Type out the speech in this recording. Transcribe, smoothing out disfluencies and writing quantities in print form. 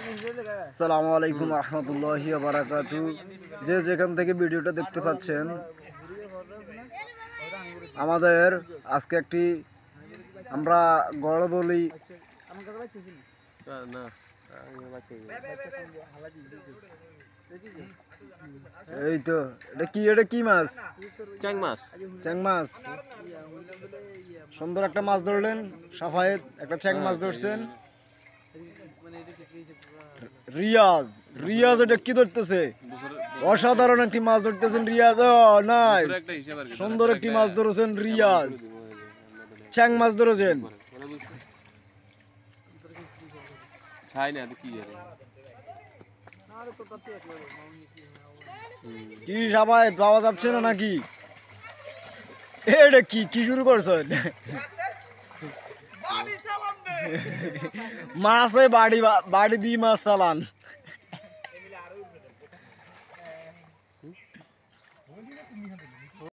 আসসালামু আলাইকুম রহমতুল্লাহি ওয়া বারাকাতুহু। যে যেখান থেকে ভিডিওটা দেখতে পাচ্ছেন, আমাদের আজকে একটি আমরা গড় বলি এই তো এটা কি মাছ? চ্যাং মাছ। চ্যাং মাছ। সুন্দর একটা মাছ ধরলেন সাফায়েত, একটা চ্যাং মাছ ধরছেন। রিয়াজ এটা কি ধরতেছে? অসাধারণ একটি মাছ ধরতেছেন রিয়াজ। নাইস, সুন্দর একটি মাছ ধরেছেন রিয়াজ। চ্যাং মাছ ধরেছেন। কি সাফায়েত পাওয়া যাচ্ছে না নাকি? এটা কি শুরু করছেন? মাছে বাড়ি দিয়ে মাছ চালান।